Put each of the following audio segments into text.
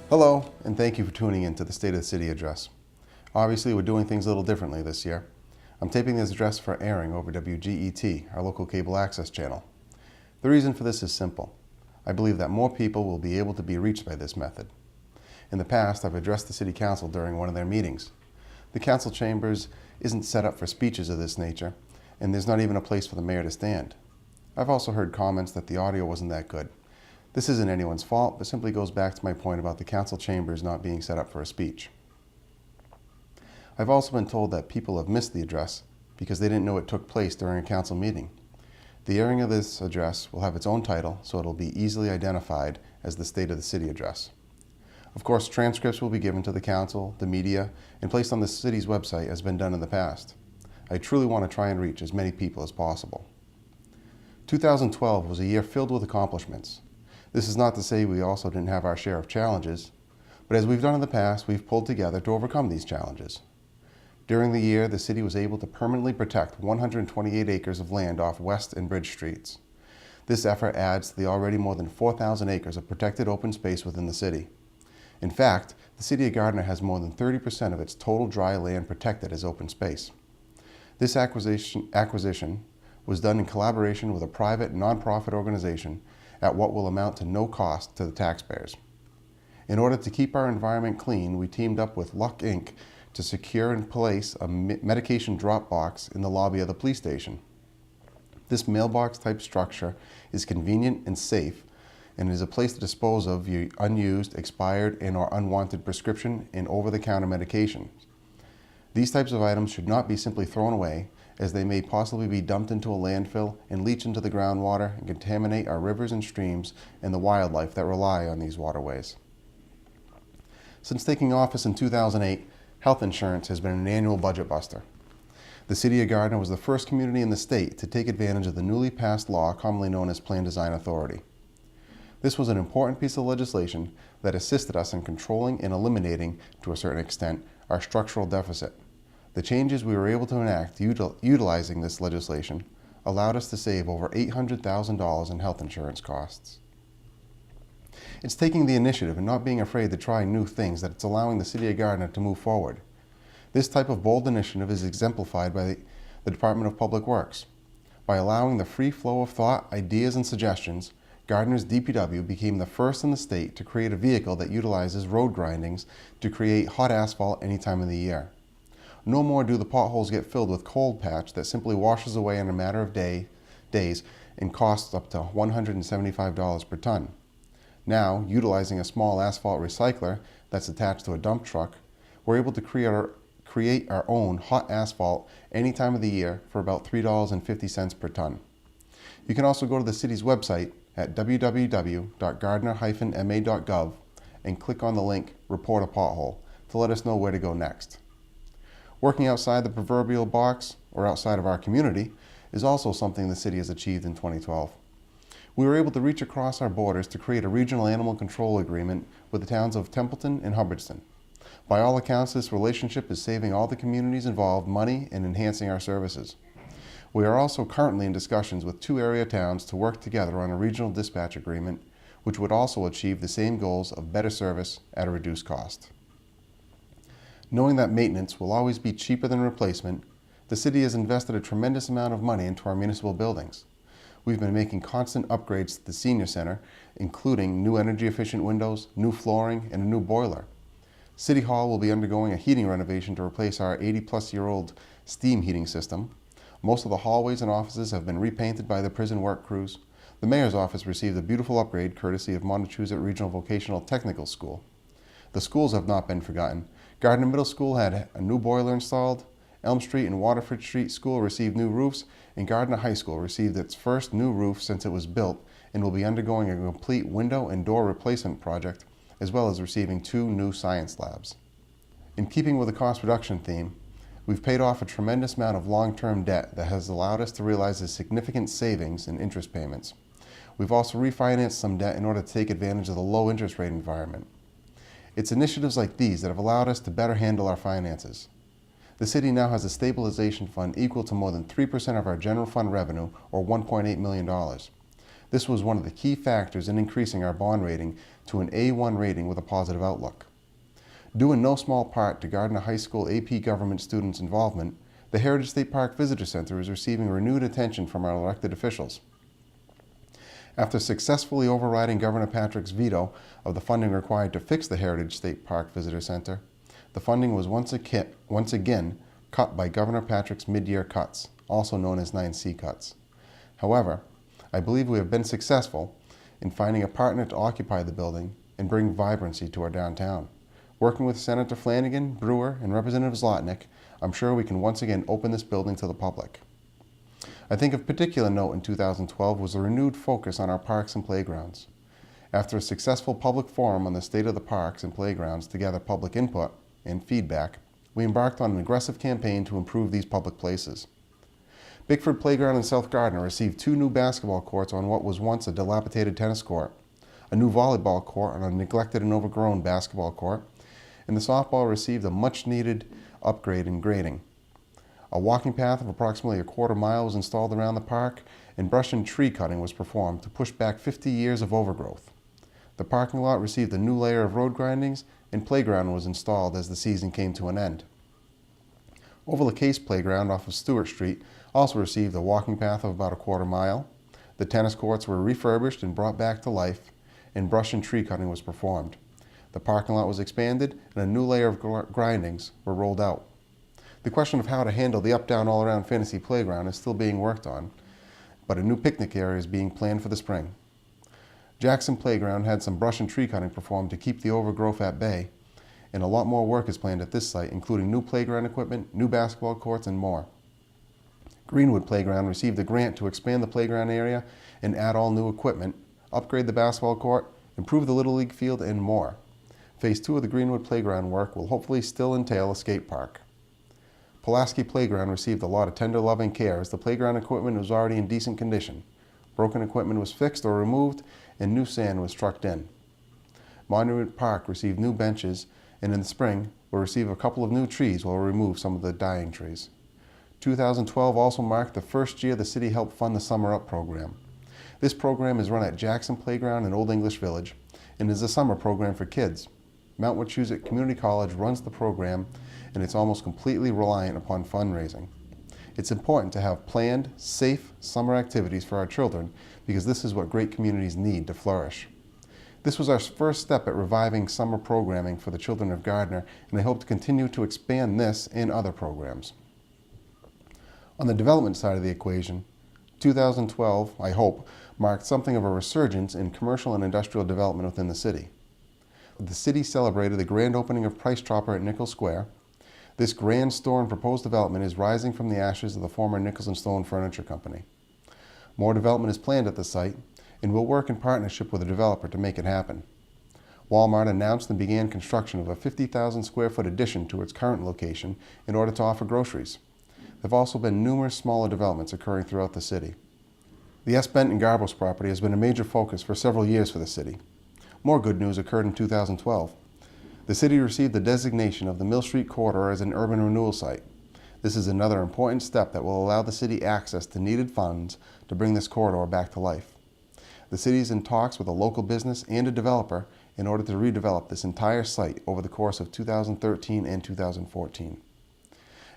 Hello, and thank you for tuning in to the State of the City address. Obviously, we're doing things a little differently this year. I'm taping this address for airing over WGET, our local cable access channel. The reason for this is simple. I believe that more people will be able to be reached by this method. In the past, I've addressed the City Council during one of their meetings. The council chambers isn't set up for speeches of this nature, and there's not even a place for the mayor to stand. I've also heard comments that the audio wasn't that good. This isn't anyone's fault, but simply goes back to my point about the council chambers not being set up for a speech. I've also been told that people have missed the address because they didn't know it took place during a council meeting. The airing of this address will have its own title, so it'll be easily identified as the State of the City address. Of course, transcripts will be given to the council, the media, and placed on the city's website as has been done in the past. I truly want to try and reach as many people as possible. 2012 was a year filled with accomplishments. This is not to say we also didn't have our share of challenges, but as we've done in the past, we've pulled together to overcome these challenges. During the year, the city was able to permanently protect 128 acres of land off West and Bridge Streets. This effort adds to the already more than 4,000 acres of protected open space within the city. In fact, the city of Gardner has more than 30% of its total dry land protected as open space. This acquisition was done in collaboration with a private nonprofit organization at what will amount to no cost to the taxpayers. In order to keep our environment clean, we teamed up with Luck Inc. to secure and place a medication drop box in the lobby of the police station. This mailbox type structure is convenient and safe and is a place to dispose of your unused, expired, and/or unwanted prescription and over-the-counter medications. These types of items should not be simply thrown away, as they may possibly be dumped into a landfill and leach into the groundwater and contaminate our rivers and streams and the wildlife that rely on these waterways. Since taking office in 2008, health insurance has been an annual budget buster. The City of Gardner was the first community in the state to take advantage of the newly passed law commonly known as Plan Design Authority. This was an important piece of legislation that assisted us in controlling and eliminating, to a certain extent, our structural deficit. The changes we were able to enact utilizing this legislation allowed us to save over $800,000 in health insurance costs. It's taking the initiative and not being afraid to try new things that it's allowing the City of Gardner to move forward. This type of bold initiative is exemplified by the Department of Public Works. By allowing the free flow of thought, ideas, and suggestions, Gardner's DPW became the first in the state to create a vehicle that utilizes road grindings to create hot asphalt any time of the year. No more do the potholes get filled with cold patch that simply washes away in a matter of days and costs up to $175 per ton. Now, utilizing a small asphalt recycler that's attached to a dump truck, we're able to create our own hot asphalt any time of the year for about $3.50 per ton. You can also go to the city's website at www.gardner-ma.gov and click on the link Report a Pothole to let us know where to go next. Working outside the proverbial box, or outside of our community, is also something the city has achieved in 2012. We were able to reach across our borders to create a regional animal control agreement with the towns of Templeton and Hubbardston. By all accounts, this relationship is saving all the communities involved money and enhancing our services. We are also currently in discussions with 2 area towns to work together on a regional dispatch agreement, which would also achieve the same goals of better service at a reduced cost. Knowing that maintenance will always be cheaper than replacement, the city has invested a tremendous amount of money into our municipal buildings. We've been making constant upgrades to the senior center, including new energy efficient windows, new flooring, and a new boiler. City Hall will be undergoing a heating renovation to replace our 80-plus-year-old steam heating system. Most of the hallways and offices have been repainted by the prison work crews. The mayor's office received a beautiful upgrade courtesy of Montechusett Regional Vocational Technical School. The schools have not been forgotten. Gardner Middle School had a new boiler installed, Elm Street and Waterford Street School received new roofs, and Gardner High School received its first new roof since it was built and will be undergoing a complete window and door replacement project, as well as receiving 2 new science labs. In keeping with the cost reduction theme, we've paid off a tremendous amount of long-term debt that has allowed us to realize a significant savings in interest payments. We've also refinanced some debt in order to take advantage of the low interest rate environment. It's initiatives like these that have allowed us to better handle our finances. The city now has a stabilization fund equal to more than 3% of our general fund revenue, or $1.8 million. This was one of the key factors in increasing our bond rating to an A1 rating with a positive outlook. Due in no small part to Gardner High School AP Government students' involvement, the Heritage State Park Visitor Center is receiving renewed attention from our elected officials. After successfully overriding Governor Patrick's veto of the funding required to fix the Heritage State Park Visitor Center, the funding was once again cut by Governor Patrick's mid-year cuts, also known as 9C cuts. However, I believe we have been successful in finding a partner to occupy the building and bring vibrancy to our downtown. Working with Senator Flanagan, Brewer, and Representative Zlotnick, I'm sure we can once again open this building to the public. I think of particular note in 2012 was a renewed focus on our parks and playgrounds. After a successful public forum on the state of the parks and playgrounds to gather public input and feedback, we embarked on an aggressive campaign to improve these public places. Bickford Playground in South Gardner received 2 new basketball courts on what was once a dilapidated tennis court, a new volleyball court on a neglected and overgrown basketball court, and the softball received a much-needed upgrade in grading. A walking path of approximately a quarter mile was installed around the park, and brush and tree cutting was performed to push back 50 years of overgrowth. The parking lot received a new layer of road grindings, and playground was installed as the season came to an end. Oval Case Playground off of Stewart Street also received a walking path of about a quarter mile. The tennis courts were refurbished and brought back to life, and brush and tree cutting was performed. The parking lot was expanded, and a new layer of grindings were rolled out. The question of how to handle the up-down all-around fantasy playground is still being worked on, but a new picnic area is being planned for the spring. Jackson Playground had some brush and tree cutting performed to keep the overgrowth at bay, and a lot more work is planned at this site, including new playground equipment, new basketball courts, and more. Greenwood Playground received a grant to expand the playground area and add all new equipment, upgrade the basketball court, improve the Little League field, and more. Phase 2 of the Greenwood Playground work will hopefully still entail a skate park. Pulaski Playground received a lot of tender loving care as the playground equipment was already in decent condition. Broken equipment was fixed or removed, and new sand was trucked in. Monument Park received new benches, and in the spring will receive a couple of new trees while we remove some of the dying trees. 2012 also marked the first year the city helped fund the Summer Up program. This program is run at Jackson Playground in Old English Village and is a summer program for kids. Mount Wachusett Community College runs the program, and it's almost completely reliant upon fundraising. It's important to have planned, safe summer activities for our children because this is what great communities need to flourish. This was our first step at reviving summer programming for the children of Gardner, and I hope to continue to expand this and other programs. On the development side of the equation, 2012, I hope, marked something of a resurgence in commercial and industrial development within the city. The city celebrated the grand opening of Price Chopper at Nichols Square. This grand store and proposed development is rising from the ashes of the former Nichols and Stone Furniture Company. More development is planned at the site, and we'll work in partnership with a developer to make it happen. Walmart announced and began construction of a 50,000 square foot addition to its current location in order to offer groceries. There have also been numerous smaller developments occurring throughout the city. The S. Benton Garbos property has been a major focus for several years for the city. More good news occurred in 2012. The city received the designation of the Mill Street Corridor as an urban renewal site. This is another important step that will allow the city access to needed funds to bring this corridor back to life. The city is in talks with a local business and a developer in order to redevelop this entire site over the course of 2013 and 2014.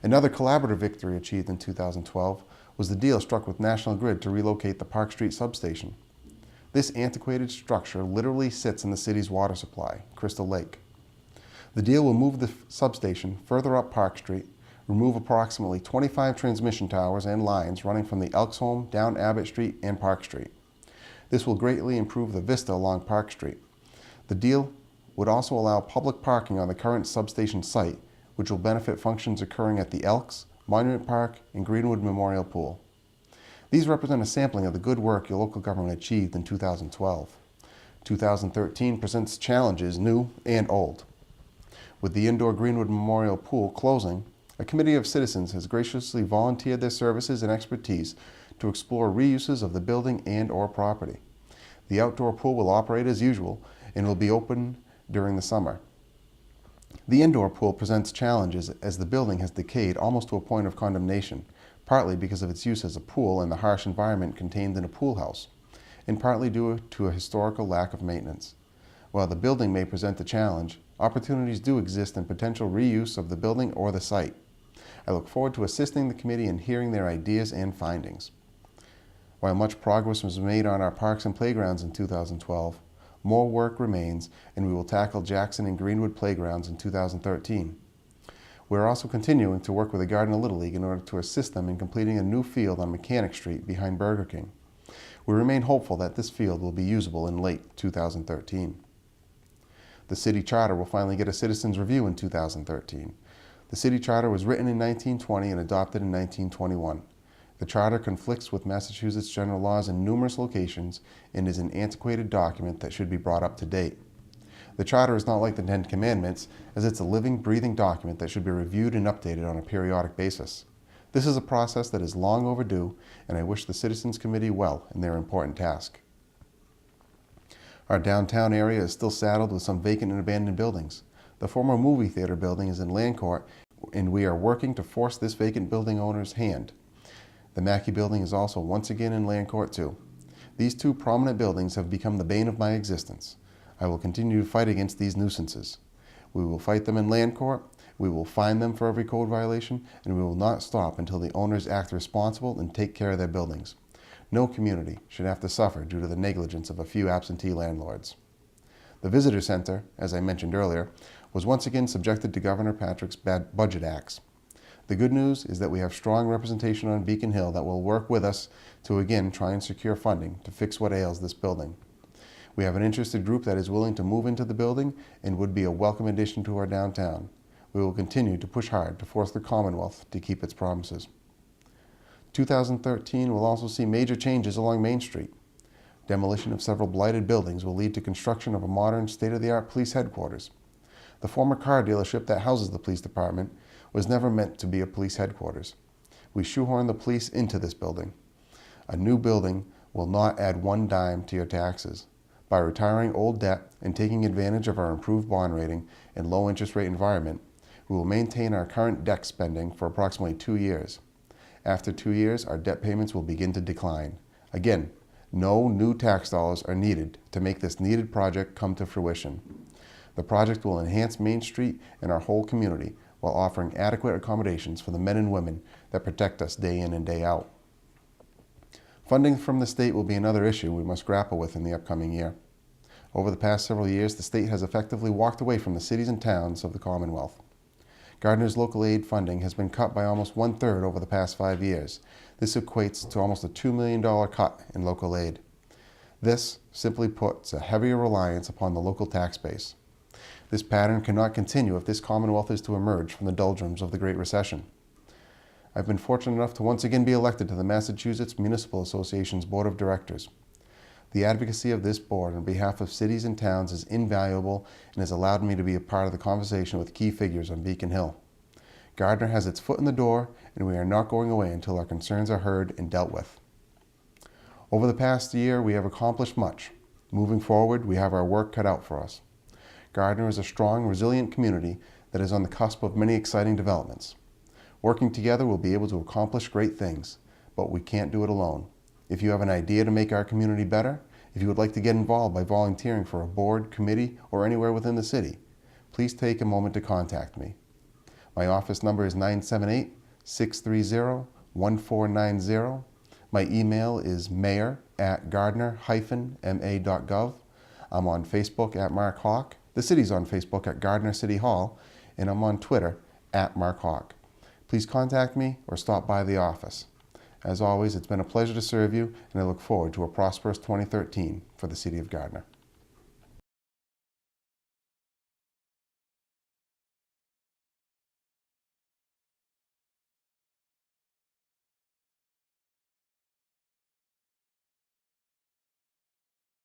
Another collaborative victory achieved in 2012 was the deal struck with National Grid to relocate the Park Street substation. This antiquated structure literally sits in the city's water supply, Crystal Lake. The deal will move the substation further up Park Street, remove approximately 25 transmission towers and lines running from the Elks Home down Abbott Street and Park Street. This will greatly improve the vista along Park Street. The deal would also allow public parking on the current substation site, which will benefit functions occurring at the Elks, Monument Park, and Greenwood Memorial Pool. These represent a sampling of the good work your local government achieved in 2012. 2013 presents challenges new and old. With the indoor Greenwood Memorial Pool closing, a committee of citizens has graciously volunteered their services and expertise to explore reuses of the building and/or property. The outdoor pool will operate as usual and will be open during the summer. The indoor pool presents challenges as the building has decayed almost to a point of condemnation, partly because of its use as a pool and the harsh environment contained in a pool house, and partly due to a historical lack of maintenance. While the building may present a challenge, opportunities do exist in potential reuse of the building or the site. I look forward to assisting the committee in hearing their ideas and findings. While much progress was made on our parks and playgrounds in 2012, more work remains, and we will tackle Jackson and Greenwood playgrounds in 2013. We are also continuing to work with the Gardner Little League in order to assist them in completing a new field on Mechanic Street behind Burger King. We remain hopeful that this field will be usable in late 2013. The city charter will finally get a citizens review in 2013. The city charter was written in 1920 and adopted in 1921. The charter conflicts with Massachusetts general laws in numerous locations and is an antiquated document that should be brought up to date. The charter is not like the Ten Commandments, as it's a living, breathing document that should be reviewed and updated on a periodic basis. This is a process that is long overdue, and I wish the Citizens Committee well in their important task. Our downtown area is still saddled with some vacant and abandoned buildings. The former movie theater building is in Land Court, and we are working to force this vacant building owner's hand. The Mackey building is also once again in Land Court too. These two prominent buildings have become the bane of my existence. I will continue to fight against these nuisances. We will fight them in Land Court, we will fine them for every code violation, and we will not stop until the owners act responsible and take care of their buildings. No community should have to suffer due to the negligence of a few absentee landlords. The Visitor Center, as I mentioned earlier, was once again subjected to Governor Patrick's bad budget acts. The good news is that we have strong representation on Beacon Hill that will work with us to again try and secure funding to fix what ails this building. We have an interested group that is willing to move into the building and would be a welcome addition to our downtown. We will continue to push hard to force the Commonwealth to keep its promises. 2013 will also see major changes along Main Street. Demolition of several blighted buildings will lead to construction of a modern, state-of-the-art police headquarters. The former car dealership that houses the police department was never meant to be a police headquarters. We shoehorn the police into this building. A new building will not add one dime to your taxes. By retiring old debt and taking advantage of our improved bond rating and low interest rate environment, we will maintain our current debt spending for approximately 2 years. After 2 years, our debt payments will begin to decline. Again, no new tax dollars are needed to make this needed project come to fruition. The project will enhance Main Street and our whole community while offering adequate accommodations for the men and women that protect us day in and day out. Funding from the state will be another issue we must grapple with in the upcoming year. Over the past several years, the state has effectively walked away from the cities and towns of the Commonwealth. Gardner's local aid funding has been cut by almost 1/3 over the past 5 years. This equates to almost a $2 million cut in local aid. This simply puts a heavier reliance upon the local tax base. This pattern cannot continue if this Commonwealth is to emerge from the doldrums of the Great Recession. I've been fortunate enough to once again be elected to the Massachusetts Municipal Association's Board of Directors. The advocacy of this board on behalf of cities and towns is invaluable and has allowed me to be a part of the conversation with key figures on Beacon Hill. Gardner has its foot in the door, and we are not going away until our concerns are heard and dealt with. Over the past year, we have accomplished much. Moving forward, we have our work cut out for us. Gardner is a strong, resilient community that is on the cusp of many exciting developments. Working together, we'll be able to accomplish great things, but we can't do it alone. If you have an idea to make our community better, if you would like to get involved by volunteering for a board, committee, or anywhere within the city, please take a moment to contact me. My office number is 978-630-1490. My email is mayor@gardner-ma.gov. I'm on Facebook at Mark Hawk. The city's on Facebook at Gardner City Hall, and I'm on Twitter at Mark Hawk. Please contact me or stop by the office. As always, it's been a pleasure to serve you, and I look forward to a prosperous 2013 for the City of Gardner.